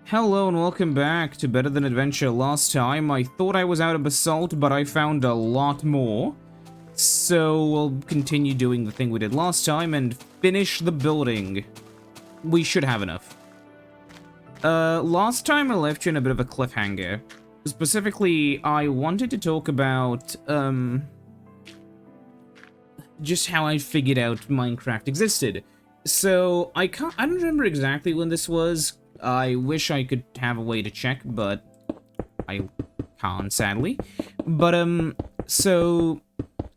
Hello and welcome back to Better Than Adventure. Last time I thought I was out of basalt, but I found a lot more. So we'll continue doing the thing we did last time and finish the building. We should have enough. Last time I left you in a bit of a cliffhanger. Specifically, I wanted to talk about, just how I figured out Minecraft existed. So, I don't remember exactly when this was. I wish I could have a way to check, but I can't, sadly. But, so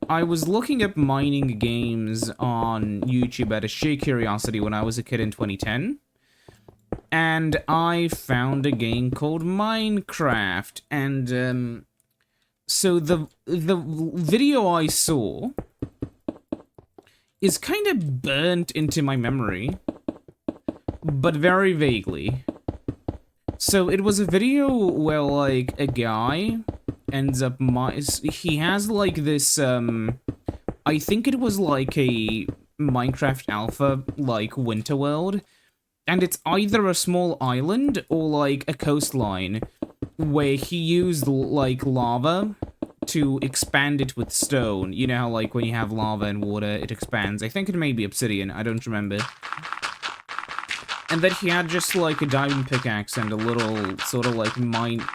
I was looking up mining games on YouTube out of sheer curiosity when I was a kid in 2010. And I found a game called Minecraft. And, so the video I saw is kind of burnt into my memory, but very vaguely. So it was a video where, like, a guy ends up he has, like, this, I think it was, like, a Minecraft alpha, like, winter world, and it's either a small island or, like, a coastline, where he used, like, lava to expand it with stone. You know how, like, when you have lava and water, it expands. I think it may be obsidian, I don't remember. And then he had just, like, a diamond pickaxe and a little, sort of, like,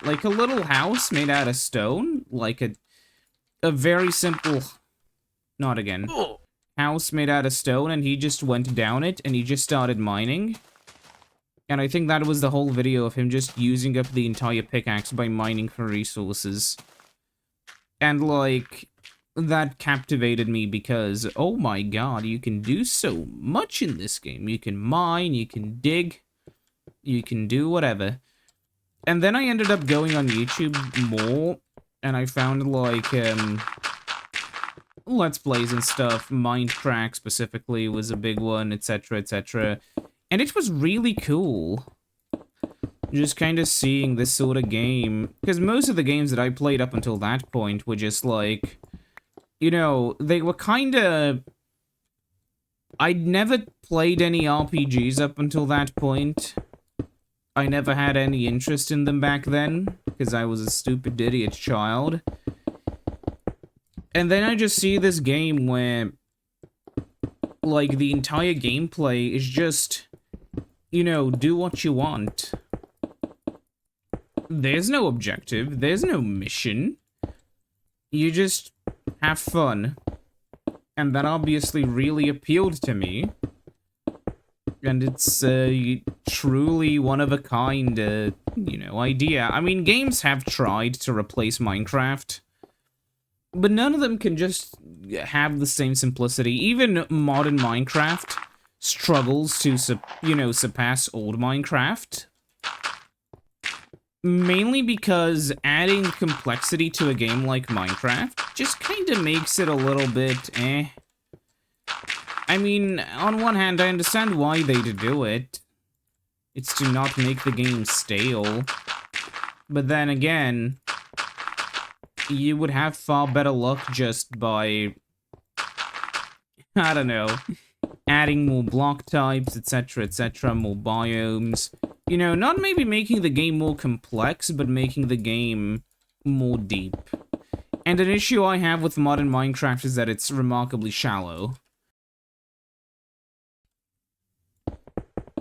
like, a little house made out of stone. Like, a very simple... Not again. House made out of stone, and he just went down it, and he just started mining. And I think that was the whole video of him just using up the entire pickaxe by mining for resources. And, like, that captivated me because, oh my god, you can do so much in this game. You can mine, you can dig, you can do whatever. And then I ended up going on YouTube more, and I found, like, Let's Plays and stuff. Minecraft, specifically, was a big one, etc., etc. And it was really cool. Just kind of seeing this sort of game, because most of the games that I played up until that point were just like, you know, they were kind of... I'd never played any RPGs up until that point. I never had any interest in them back then, because I was a stupid idiot child. And then I just see this game where, like, the entire gameplay is just, you know, do what you want. There's no objective, there's no mission. You just have fun. And that obviously really appealed to me. And it's a truly one-of-a-kind, you know, idea. I mean, games have tried to replace Minecraft, but none of them can just have the same simplicity. Even modern Minecraft struggles to, you know, surpass old Minecraft. Mainly because adding complexity to a game like Minecraft just kind of makes it a little bit eh. I mean, on one hand, I understand why they do it. It's to not make the game stale. But then again, you would have far better luck just by, I don't know, adding more block types, etc., etc., more biomes. You know, not maybe making the game more complex, but making the game more deep. And an issue I have with modern Minecraft is that it's remarkably shallow.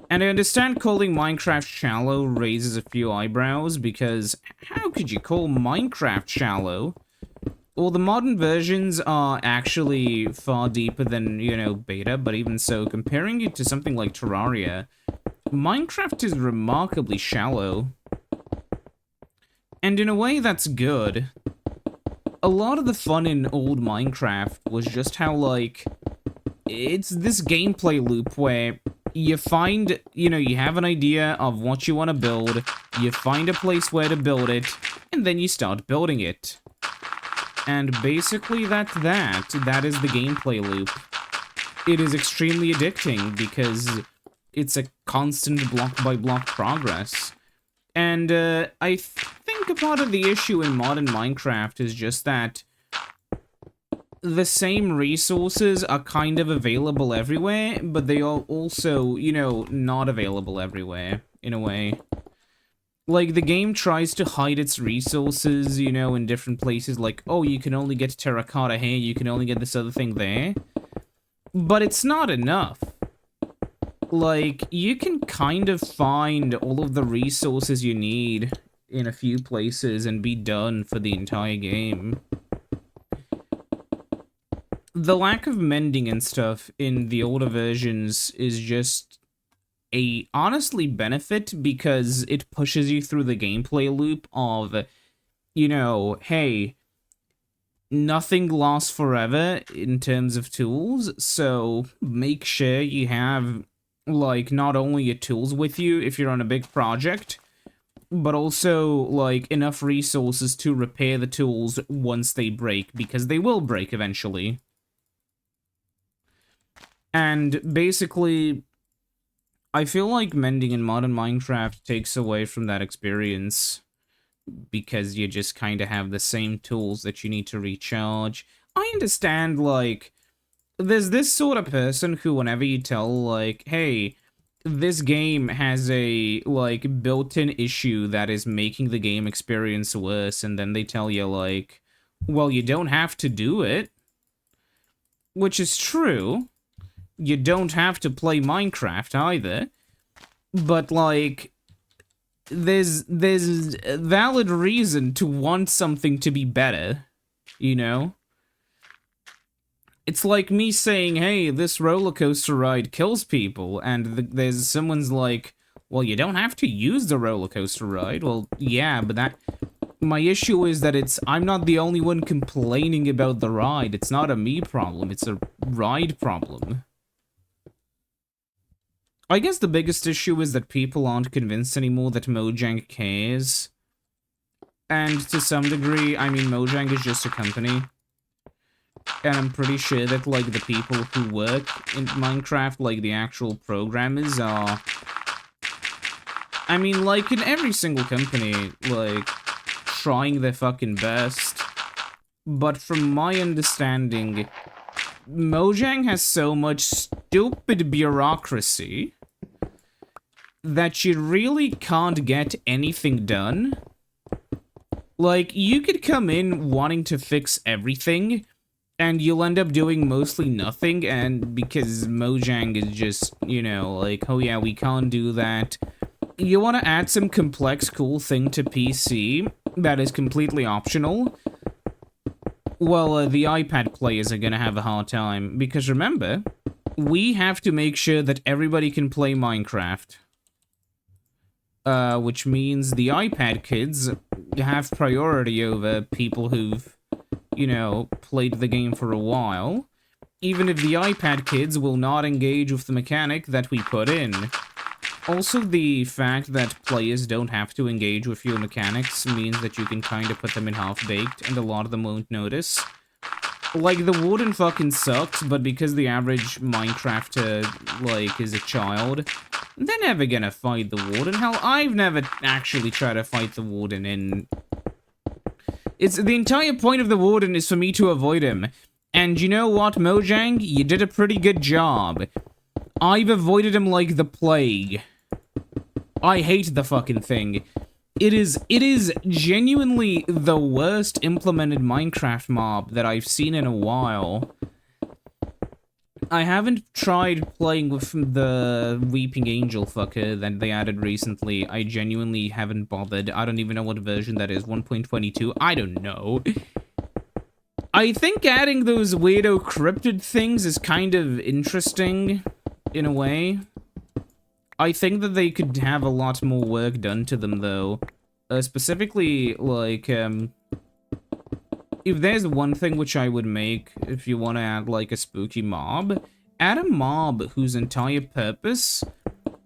And I understand calling Minecraft shallow raises a few eyebrows, because how could you call Minecraft shallow? Well, the modern versions are actually far deeper than, you know, beta, but even so, comparing it to something like Terraria, Minecraft is remarkably shallow. And in a way, that's good. A lot of the fun in old Minecraft was just how, like, it's this gameplay loop where you find, you know, you have an idea of what you want to build, you find a place where to build it, and then you start building it. And basically that's that. That is the gameplay loop. It is extremely addicting because it's a constant block-by-block progress. And I think a part of the issue in modern Minecraft is just that the same resources are kind of available everywhere, but they are also, you know, not available everywhere, in a way. Like, the game tries to hide its resources, you know, in different places, like, oh, you can only get terracotta here, you can only get this other thing there. But it's not enough. Like, you can kind of find all of the resources you need in a few places and be done for the entire game. The lack of mending and stuff in the older versions is just a honestly benefit because it pushes you through the gameplay loop of, you know, hey, nothing lasts forever in terms of tools, so make sure you have, like, not only your tools with you if you're on a big project, but also, like, enough resources to repair the tools once they break, because they will break eventually. And basically, I feel like mending in modern Minecraft takes away from that experience, because you just kind of have the same tools that you need to recharge. I understand, like, there's this sort of person who, whenever you tell, like, hey, this game has a, like, built-in issue that is making the game experience worse, and then they tell you, like, well, you don't have to do it. Which is true. You don't have to play Minecraft either. But, like, there's a valid reason to want something to be better, you know? It's like me saying, hey, this roller coaster ride kills people, and there's someone's like, well, you don't have to use the roller coaster ride. Well, yeah, but that... My issue is that I'm not the only one complaining about the ride. It's not a me problem, it's a ride problem. I guess the biggest issue is that people aren't convinced anymore that Mojang cares. And to some degree, I mean, Mojang is just a company. And I'm pretty sure that, like, the people who work in Minecraft, like, the actual programmers are... I mean, like, in every single company, like, trying their fucking best. But from my understanding, Mojang has so much stupid bureaucracy that you really can't get anything done. Like, you could come in wanting to fix everything, and you'll end up doing mostly nothing, and because Mojang is just, you know, like, oh yeah, we can't do that. You want to add some complex, cool thing to PC that is completely optional? Well, the iPad players are gonna have a hard time, because remember, we have to make sure that everybody can play Minecraft. Which means the iPad kids have priority over people who've, you know, played the game for a while, even if the iPad kids will not engage with the mechanic that we put in. Also, the fact that players don't have to engage with your mechanics means that you can kind of put them in half-baked, and a lot of them won't notice. Like, the warden fucking sucks, but because the average Minecrafter, like, is a child, they're never gonna fight the warden. Hell, I've never actually tried to fight the warden in... It's the entire point of the warden is for me to avoid him. And you know what, Mojang? You did a pretty good job. I've avoided him like the plague. I hate the fucking thing. It is genuinely the worst implemented Minecraft mob that I've seen in a while. I haven't tried playing with the Weeping Angel fucker that they added recently. I genuinely haven't bothered. I don't even know what version that is. 1.22? I don't know. I think adding those weirdo cryptid things is kind of interesting, in a way. I think that they could have a lot more work done to them, though. Specifically, like, if there's one thing which I would make, if you want to add, like, a spooky mob, add a mob whose entire purpose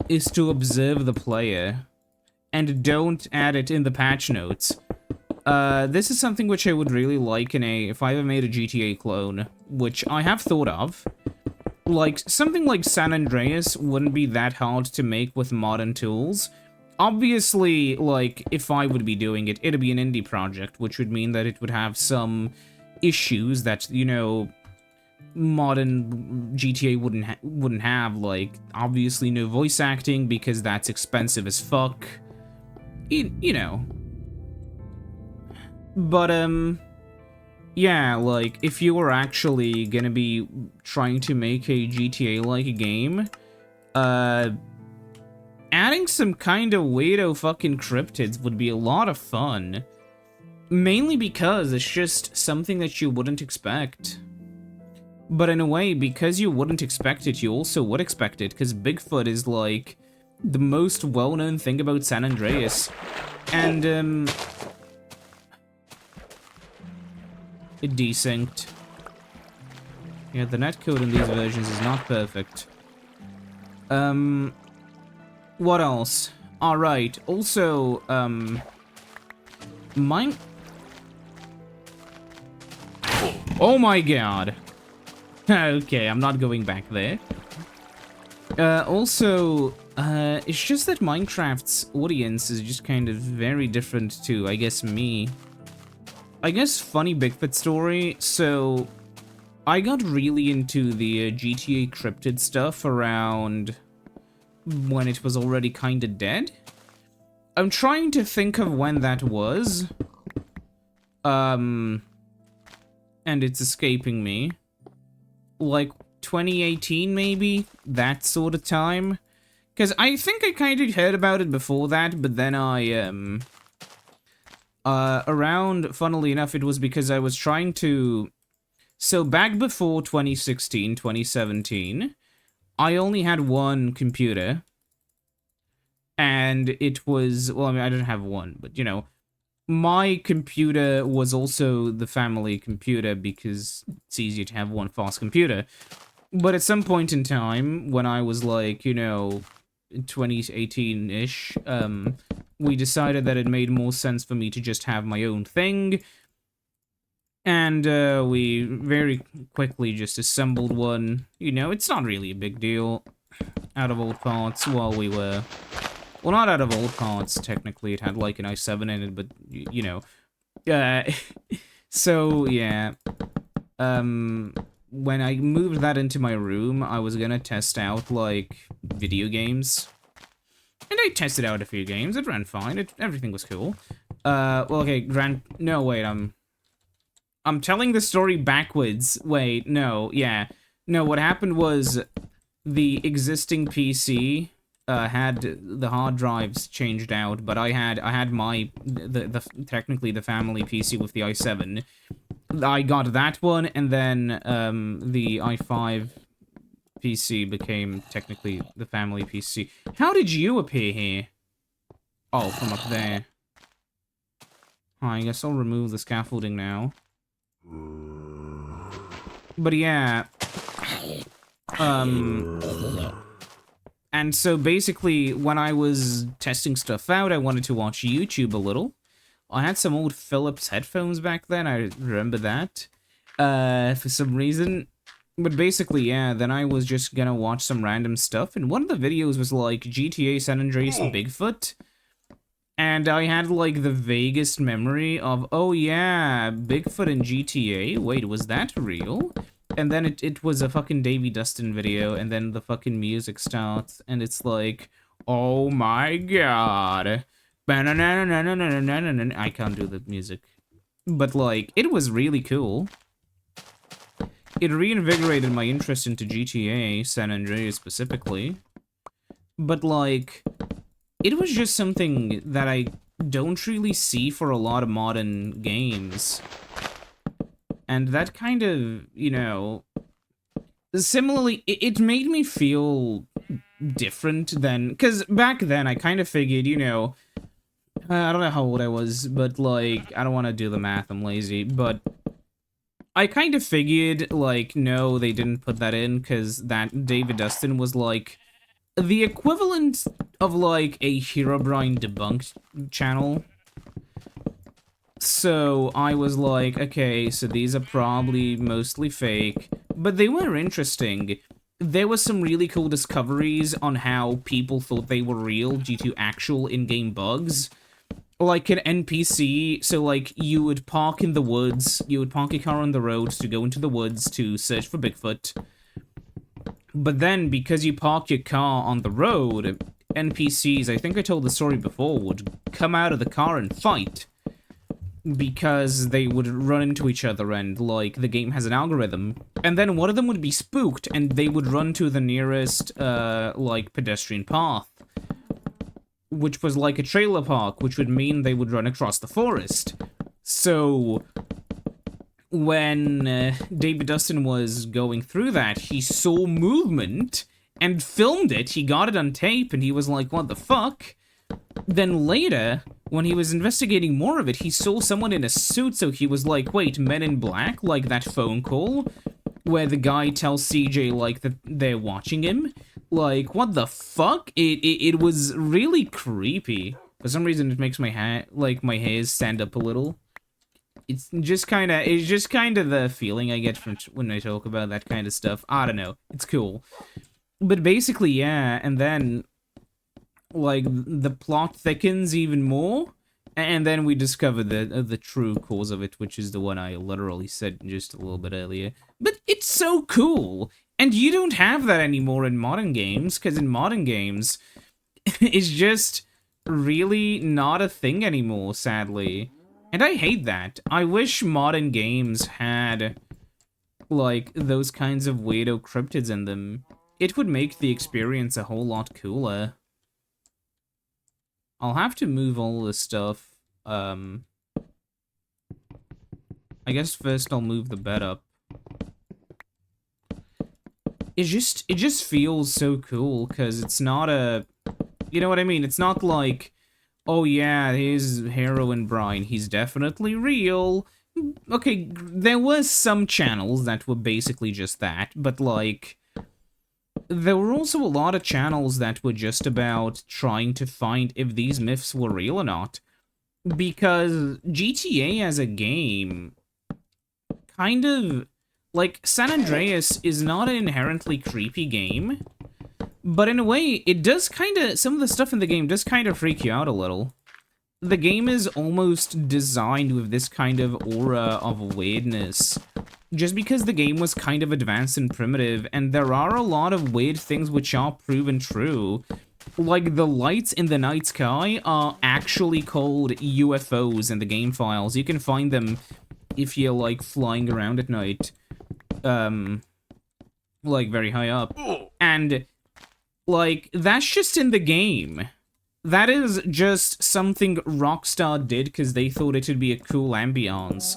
is to observe the player. And don't add it in the patch notes. This is something which I would really like in if I ever made a GTA clone, which I have thought of. Like, something like San Andreas wouldn't be that hard to make with modern tools. Obviously, like, if I would be doing it, it'd be an indie project, which would mean that it would have some issues that, you know, modern GTA wouldn't have, like, obviously no voice acting, because that's expensive as fuck. you know. But, yeah, like, if you were actually gonna be trying to make a GTA-like game, adding some kind of weirdo fucking cryptids would be a lot of fun. Mainly because it's just something that you wouldn't expect. But in a way, because you wouldn't expect it, you also would expect it, because Bigfoot is, like, the most well-known thing about San Andreas. And, it desynced. Yeah, the netcode in these versions is not perfect. What else? Alright, also, mine... Oh my god! Okay, I'm not going back there. Also, it's just that Minecraft's audience is just kind of very different to, I guess, me. I guess funny Bigfoot story, so I got really into the GTA cryptid stuff around when it was already kinda dead. I'm trying to think of when that was. And it's escaping me. Like 2018 maybe? That sort of time? Because I think I kind of heard about it before that, but then I, around, funnily enough, it was because I was trying to... So back before 2016, 2017, I only had one computer. And it was... Well, I mean, I didn't have one, but, you know... My computer was also the family computer because it's easier to have one fast computer. But at some point in time, when I was like, you know, 2018-ish, we decided that it made more sense for me to just have my own thing. And we very quickly just assembled one. You know, it's not really a big deal. Out of old parts while we were... Well, not out of old parts, technically. It had, like, an i7 in it, but, you know. So, yeah. When I moved that into my room, I was gonna test out, like, video games. And I tested out a few games. It ran fine. Everything was cool. Well, okay, no, wait, I'm telling the story backwards. Wait, no, yeah. No, what happened was the existing PC... had the hard drives changed out, but I had my technically the family PC with the i7. I got that one, and then the i5 PC became technically the family PC. How did you appear here? Oh, from up there. I guess I'll remove the scaffolding now. But yeah. And so basically, when I was testing stuff out, I wanted to watch YouTube a little. I had some old Philips headphones back then, I remember that, for some reason. But basically, yeah, then I was just gonna watch some random stuff, and one of the videos was like GTA San Andreas Bigfoot. And I had like the vaguest memory of, oh yeah, Bigfoot in GTA, wait, was that real? And then it was a fucking Davy Dustin video, and then the fucking music starts, and it's like, oh my god. I can't do the music. But, like, it was really cool. It reinvigorated my interest into GTA, San Andreas specifically. But, like, it was just something that I don't really see for a lot of modern games. And that kind of, you know... Similarly, it made me feel different than... Because back then, I kind of figured, you know... I don't know how old I was, but, like... I don't want to do the math, I'm lazy, but... I kind of figured, like, no, they didn't put that in, because that David Dustin was, like... the equivalent of, like, a Herobrine debunked channel. So I was like, okay, so these are probably mostly fake, but they were interesting. There were some really cool discoveries on how people thought they were real due to actual in-game bugs. Like an NPC, so like you would park in the woods, you would park a car on the road to go into the woods to search for Bigfoot. But then, because you park your car on the road, NPCs, I think I told the story before, would come out of the car and fight. Because they would run into each other and, like, the game has an algorithm. And then one of them would be spooked and they would run to the nearest, like, pedestrian path. Which was like a trailer park, which would mean they would run across the forest. So, when David Dustin was going through that, he saw movement and filmed it. He got it on tape and he was like, what the fuck? Then later, when he was investigating more of it, he saw someone in a suit, so he was like, wait, Men in Black? Like that phone call? Where the guy tells CJ, like, that they're watching him? Like, what the fuck? It was really creepy. For some reason, it makes my hairs stand up a little. It's just kind of the feeling I get from when I talk about that kind of stuff. I don't know. It's cool. But basically, yeah, and then, like, the plot thickens even more, and then we discover the true cause of it, which is the one I literally said just a little bit earlier. But it's so cool, and you don't have that anymore in modern games, because in modern games, it's just really not a thing anymore, sadly. And I hate that. I wish modern games had, like, those kinds of weirdo cryptids in them. It would make the experience a whole lot cooler. I'll have to move all this stuff. I guess first I'll move the bed up. It just feels so cool, because it's not a... You know what I mean? It's not like, oh yeah, here's Heroin Brian, he's definitely real. Okay, there were some channels that were basically just that, but like... There were also a lot of channels that were just about trying to find if these myths were real or not. Because GTA as a game, kind of, like, San Andreas is not an inherently creepy game, but in a way, it does kind of, some of the stuff in the game does kind of freak you out a little. The game is almost designed with this kind of aura of weirdness, just because the game was kind of advanced and primitive, and there are a lot of weird things which are proven true. Like, the lights in the night sky are actually called UFOs in the game files. You can find them if you're, like, flying around at night. Like, very high up. And, like, that's just in the game. That is just something Rockstar did because they thought it would be a cool ambiance.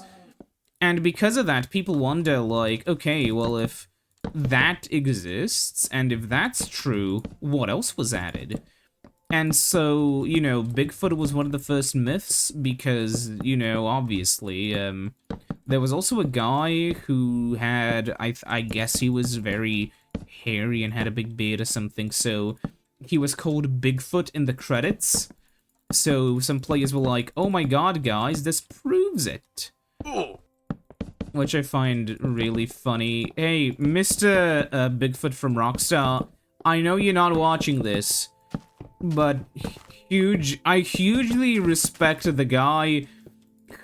And because of that, people wonder, like, okay, well, if that exists, and if that's true, what else was added? And so, you know, Bigfoot was one of the first myths, because, you know, obviously, there was also a guy who had, I guess he was very hairy and had a big beard or something, so he was called Bigfoot in the credits. So some players were like, oh my god, guys, this proves it. Which I find really funny. Hey, Mr. Bigfoot from Rockstar, I know you're not watching this, but I hugely respect the guy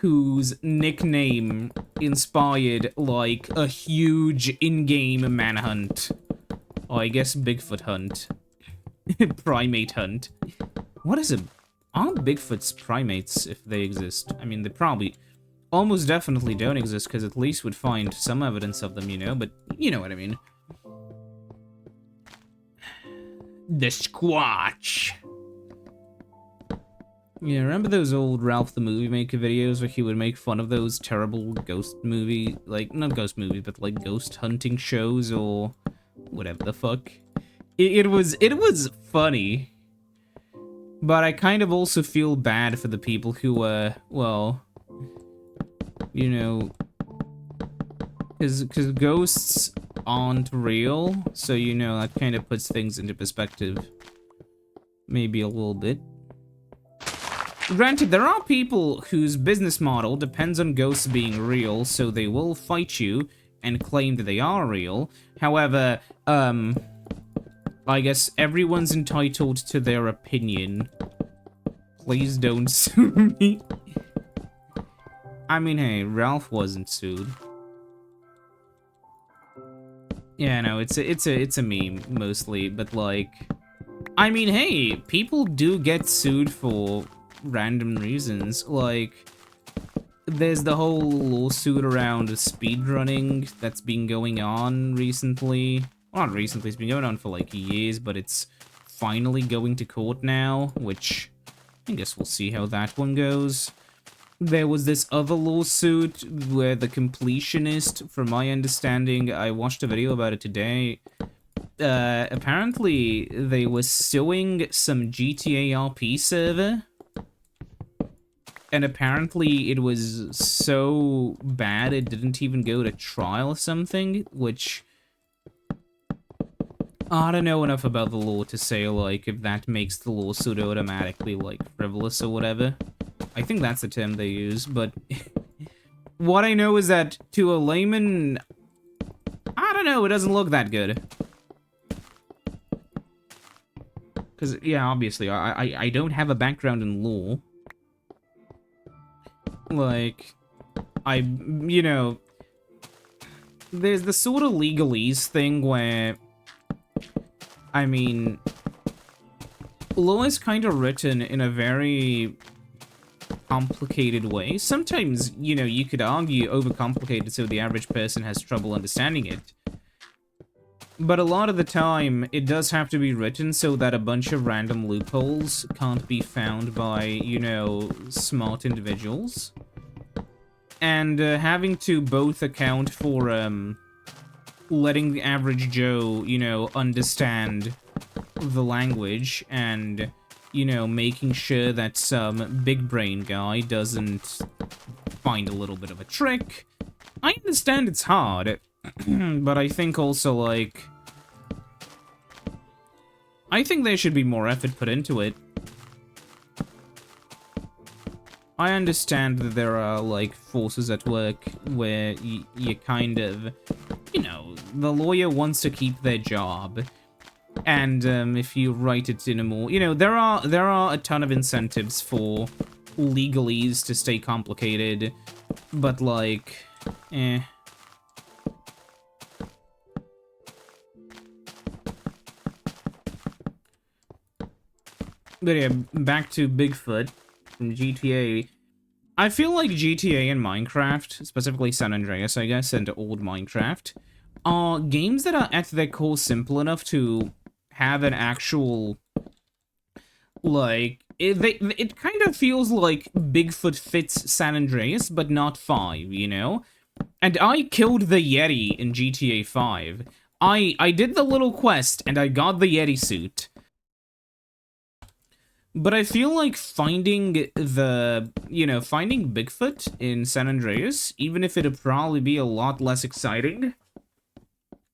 whose nickname inspired, like, a huge in-game manhunt. Oh, I guess Bigfoot hunt. Primate hunt. What is it? Are Bigfoots primates, if they exist? I mean, they probably... almost definitely don't exist, because at least would find some evidence of them, you know, but you know what I mean. The Squatch. Yeah, remember those old Ralph the Movie Maker videos where he would make fun of those terrible ghost movie, like, not ghost movie, but like ghost hunting shows or whatever the fuck? It was funny. But I kind of also feel bad for the people who were, well, you know, because ghosts aren't real, so, you know, that kind of puts things into perspective. Maybe a little bit. Granted, there are people whose business model depends on ghosts being real, so they will fight you and claim that they are real. However, I guess everyone's entitled to their opinion. Please don't sue me. I mean, hey, Ralph wasn't sued. Yeah, no, it's a meme mostly, but like, I mean, hey, people do get sued for random reasons. Like, there's the whole lawsuit around speedrunning that's been going on recently. Well, not recently, it's been going on for like years, but it's finally going to court now, which I guess we'll see how that one goes. There was this other lawsuit where the completionist, from my understanding, I watched a video about it today. Apparently they were suing some GTA RP server. And apparently it was so bad it didn't even go to trial or something, which... I don't know enough about the law to say, like, if that makes the lawsuit automatically, like, frivolous or whatever. I think that's the term they use, but... what I know is that, to a layman... I don't know, it doesn't look that good. Because, yeah, obviously, I don't have a background in law. Like, you know... There's the sort of legalese thing where... I mean, law is kind of written in a very complicated way. Sometimes, you know, you could argue overcomplicated so the average person has trouble understanding it. But a lot of the time, it does have to be written so that a bunch of random loopholes can't be found by, you know, smart individuals. And having to both account for, letting the average Joe, you know, understand the language and, you know, making sure that some big brain guy doesn't find a little bit of a trick. I understand it's hard, but I think also, like... I think there should be more effort put into it. I understand that there are, like, forces at work where you kind of... You know, the lawyer wants to keep their job. And, if you write it in a more... You know, there are a ton of incentives for legalese to stay complicated. But, like... eh. But yeah, back to Bigfoot from GTA. I feel like GTA and Minecraft, specifically San Andreas, I guess, and old Minecraft, are games that are at their core simple enough to have an actual, like, it kind of feels like Bigfoot fits San Andreas, but not 5, you know? And I killed the Yeti in GTA 5. I did the little quest, and I got the Yeti suit. But I feel like finding finding Bigfoot in San Andreas, even if it'd probably be a lot less exciting,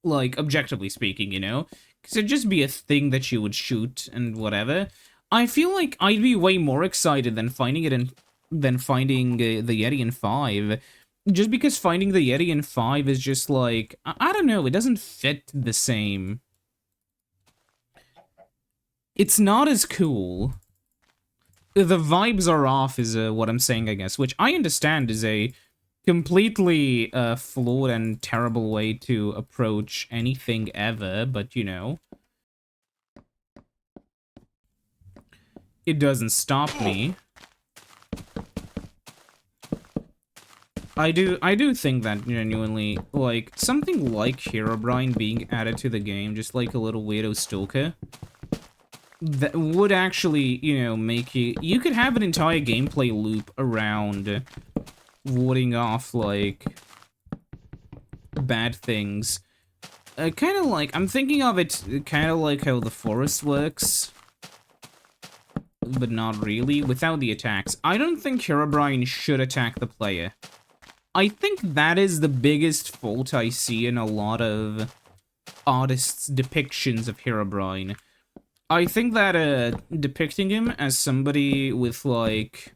like, objectively speaking, you know? Because it'd just be a thing that you would shoot and whatever. I feel like I'd be way more excited than finding the Yeti in 5. Just because finding the Yeti in 5 is just like, I don't know, it doesn't fit the same. It's not as cool. The vibes are off is what I'm saying, I guess, which I understand is a completely flawed and terrible way to approach anything ever, but, you know. It doesn't stop me. I do think that, genuinely, like, something like Herobrine being added to the game, just like a little weirdo stalker, that would actually, you know, make you could have an entire gameplay loop around warding off, like, bad things. Kind of like, I'm thinking of it kind of like how the forest works, but not really, without the attacks. I don't think Herobrine should attack the player. I think that is the biggest fault I see in a lot of artists' depictions of Herobrine. I think that, depicting him as somebody with, like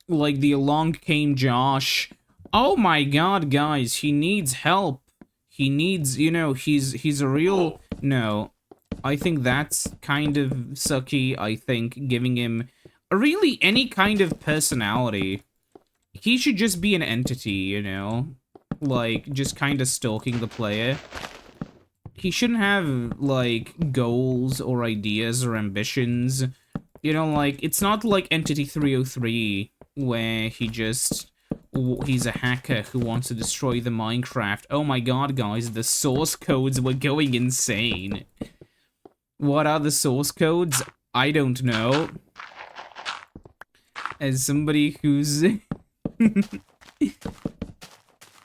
the Along Came Josh, oh my god, guys, he needs help. He needs, you know, he's a real, no. I think that's kind of sucky. I think giving him really any kind of personality. He should just be an entity, you know? Like, just kind of stalking the player. he shouldn't have, like, goals or ideas or ambitions. You know, like, it's not like Entity 303, where he's a hacker who wants to destroy the Minecraft. Oh my god, guys, the source codes were going insane. What are the source codes? I don't know. As somebody who's...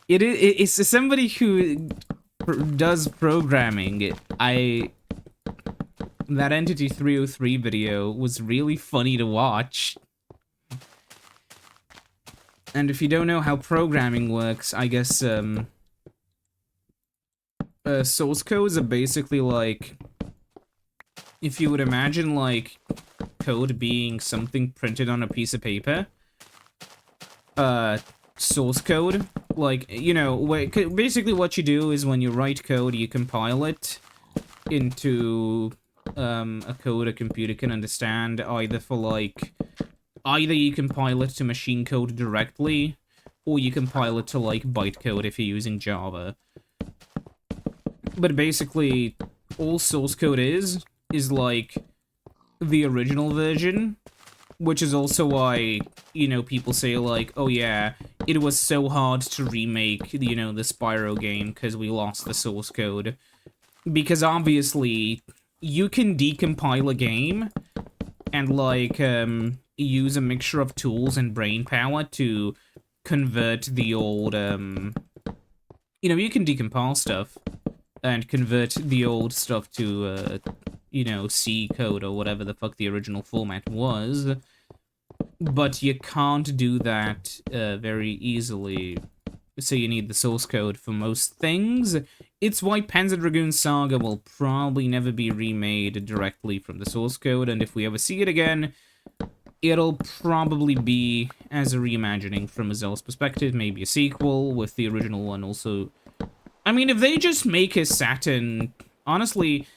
It's somebody who does programming. That Entity 303 video was really funny to watch. And if you don't know how programming works, I guess, source codes are basically like... If you would imagine, like, code being something printed on a piece of paper, source code, like, you know, basically what you do is when you write code, you compile it into, a code a computer can understand, either you compile it to machine code directly, or you compile it to, like, bytecode if you're using Java. But basically, all source code is like the original version, which is also why, you know, people say like, oh yeah, it was so hard to remake, you know, the Spyro game because we lost the source code. Because obviously, you can decompile a game and, like, use a mixture of tools and brain power to convert the old, you know, you can decompile stuff and convert the old stuff to, you know, C code or whatever the fuck the original format was. But you can't do that very easily, so you need the source code for most things. It's why Panzer Dragoon Saga will probably never be remade directly from the source code, and if we ever see it again, it'll probably be as a reimagining from Azel's perspective, maybe a sequel with the original one also. I mean, if they just make a Saturn... Honestly,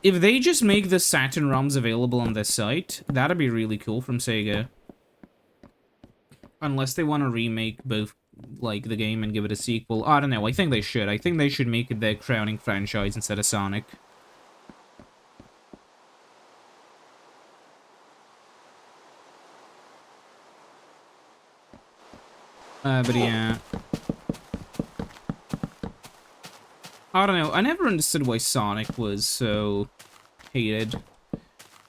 if they just make the Saturn ROMs available on their site, that'd be really cool from Sega. Unless they want to remake both, like, the game and give it a sequel. I don't know, I think they should. I think they should make it their crowning franchise instead of Sonic. But yeah. I don't know, I never understood why Sonic was so hated.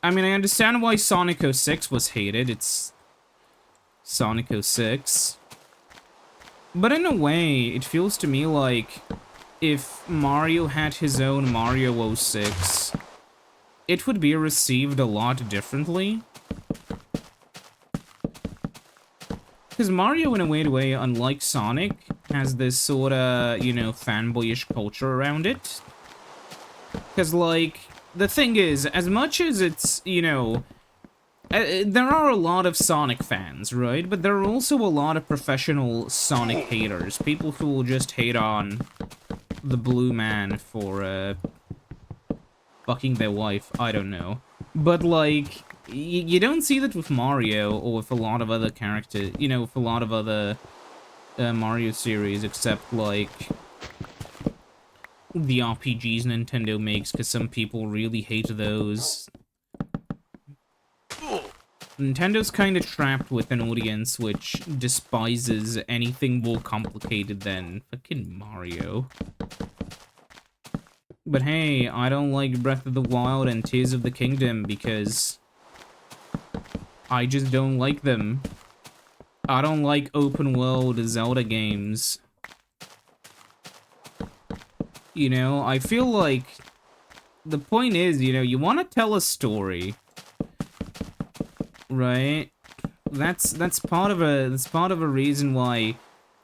I mean, I understand why Sonic 06 was hated, it's Sonic 06. But in a way, it feels to me like if Mario had his own Mario 06, it would be received a lot differently. Because Mario, in a weird way, unlike Sonic, has this sorta, you know, fanboyish culture around it. Because, like, the thing is, as much as it's, you know, there are a lot of Sonic fans, right? But there are also a lot of professional Sonic haters. People who will just hate on the blue man for, fucking their wife. I don't know. But, like, you don't see that with Mario or with a lot of other characters, you know, with a lot of other Mario series, except, like, the RPGs Nintendo makes, because some people really hate those. Nintendo's kind of trapped with an audience which despises anything more complicated than fucking Mario. But hey, I don't like Breath of the Wild and Tears of the Kingdom because I just don't like them. I don't like open world Zelda games. You know, I feel like the point is, you know, you want to tell a story, right? That's part of a reason why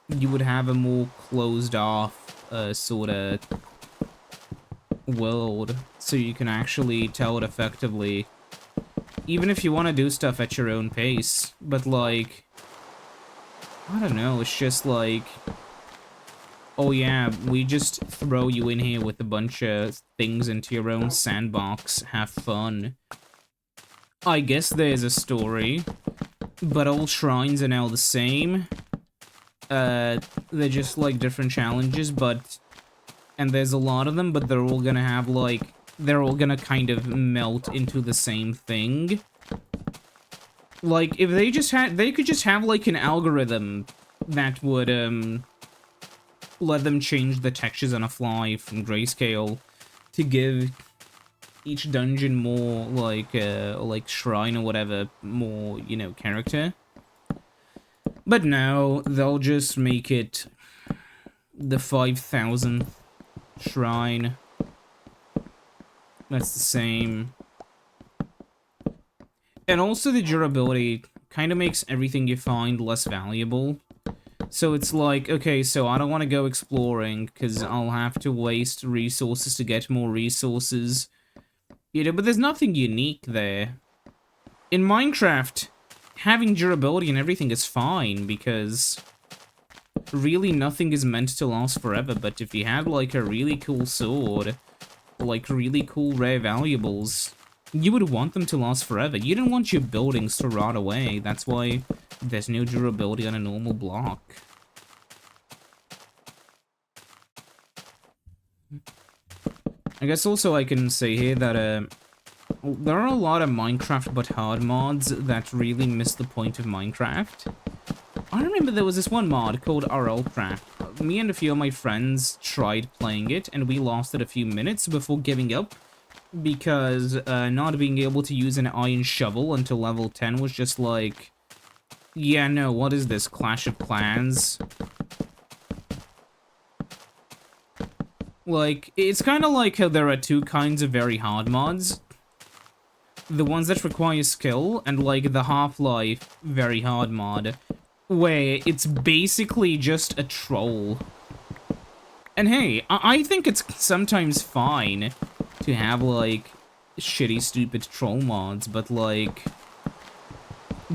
you would have a more closed off sort of world, so you can actually tell it effectively. Even if you want to do stuff at your own pace, but like, I don't know, it's just like, oh yeah, we just throw you in here with a bunch of things into your own sandbox, have fun. I guess there's a story, but all shrines are now the same. They're just like different challenges, but and there's a lot of them, but they're all gonna have, like, they're all gonna kind of melt into the same thing. Like, if they just had, they could just have, like, an algorithm that would, let them change the textures on a fly from grayscale to give each dungeon more, like shrine or whatever, more, you know, character. But no, they'll just make it the 5,000th shrine. That's the same. And also the durability kind of makes everything you find less valuable. So it's like, okay, so I don't want to go exploring because I'll have to waste resources to get more resources. You know, but there's nothing unique there. In Minecraft, having durability and everything is fine because really nothing is meant to last forever. But if you had like a really cool sword, like really cool rare valuables, you would want them to last forever. You don't want your buildings to rot away. That's why there's no durability on a normal block. I guess also I can say here that there are a lot of Minecraft but hard mods that really miss the point of Minecraft. I remember there was this one mod called RLCraft. Me and a few of my friends tried playing it, and we lasted a few minutes before giving up, because not being able to use an iron shovel until level 10 was just like, yeah, no, what is this, Clash of Clans? Like, it's kind of like how there are two kinds of very hard mods. The ones that require skill, and like the Half-Life very hard mod, where it's basically just a troll. And hey, I think it's sometimes fine to have, like, shitty, stupid troll mods, but, like,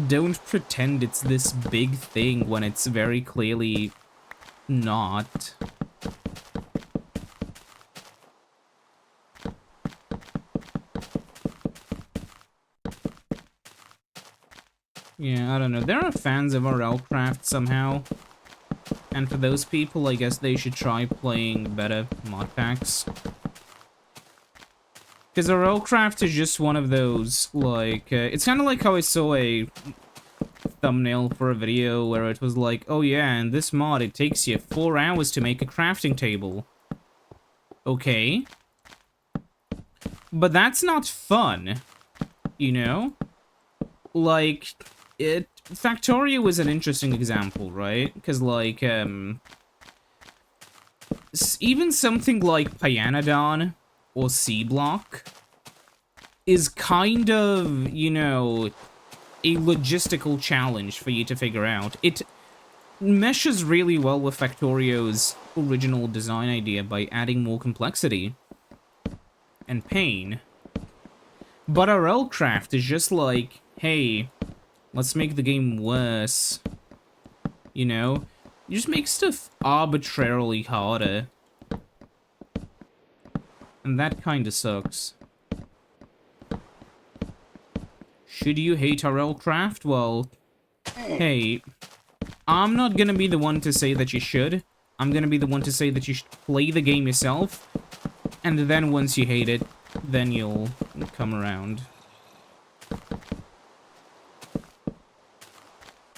don't pretend it's this big thing when it's very clearly not. Yeah, I don't know. There are fans of RLCraft somehow. And for those people, I guess they should try playing better mod packs. Because RLCraft is just one of those, like, it's kind of like how I saw a thumbnail for a video where it was like, oh yeah, in this mod it takes you 4 hours to make a crafting table. Okay. But that's not fun, you know? Like, Factorio is an interesting example, right? Because, like, even something like Pyanodon or C-Block is kind of, you know, a logistical challenge for you to figure out. It meshes really well with Factorio's original design idea by adding more complexity and pain. But RLCraft is just like, hey, let's make the game worse. You know? You just make stuff arbitrarily harder. And that kinda sucks. Should you hate RLCraft? Well, hey, I'm not gonna be the one to say that you should. I'm gonna be the one to say that you should play the game yourself. And then once you hate it, then you'll come around.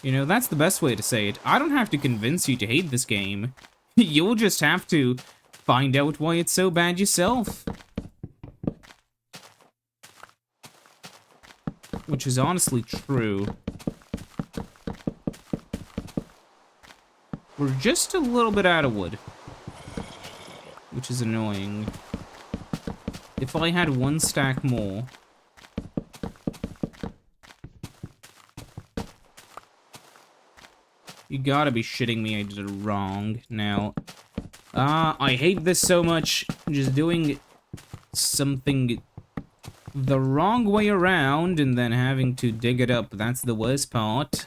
You know, that's the best way to say it. I don't have to convince you to hate this game. You'll just have to find out why it's so bad yourself. Which is honestly true. We're just a little bit out of wood. Which is annoying. If I had 1 stack more... You gotta be shitting me, I did it wrong. Now, I hate this so much. Just doing something the wrong way around and then having to dig it up. That's the worst part.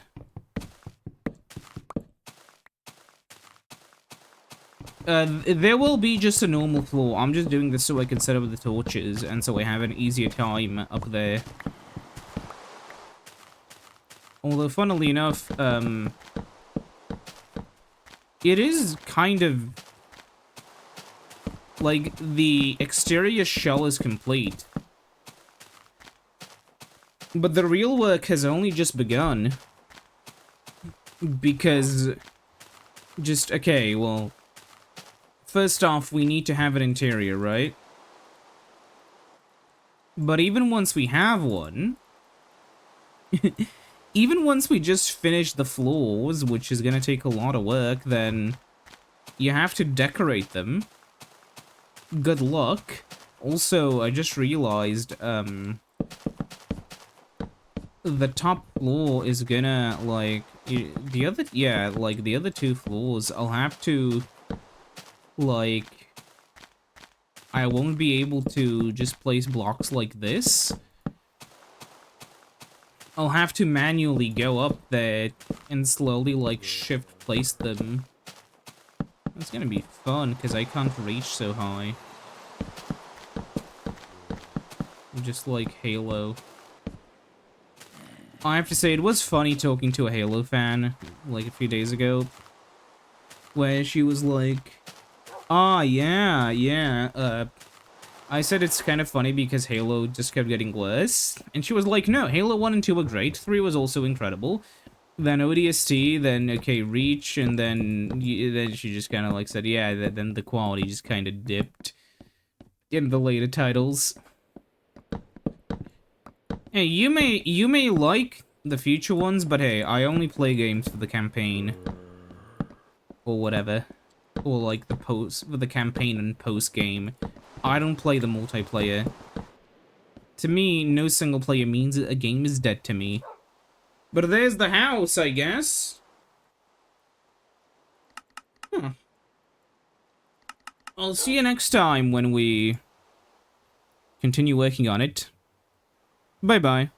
There will be just a normal floor. I'm just doing this so I can set up the torches and so I have an easier time up there. Although, funnily enough, it is kind of Like, the exterior shell is complete. But the real work has only just begun. Because... okay, well... First off, we need to have an interior, right? But even once we have one... even once we just finish the floors, which is gonna take a lot of work, then... you have to decorate them. Good luck. Also, I just realized, the top floor is gonna, like, the other two floors, I'll have to, like, I won't be able to just place blocks like this. I'll have to manually go up there and slowly, like, shift place them. It's gonna be fun, because I can't reach so high. Just like Halo. I have to say, it was funny talking to a Halo fan, like, a few days ago, where she was like, "Ah, yeah, I said it's kind of funny because Halo just kept getting worse," and she was like, "No, Halo 1 and 2 were great, 3 was also incredible, then ODST, then, okay, Reach, and then she just kind of, like, said, yeah, then the quality just kind of dipped in the later titles." Hey, you may like the future ones, but hey, I only play games for the campaign. Or whatever. Or like for the campaign and post game. I don't play the multiplayer. To me, no single player means a game is dead to me. But there's the house, I guess. Huh. I'll see you next time when we continue working on it. Bye-bye.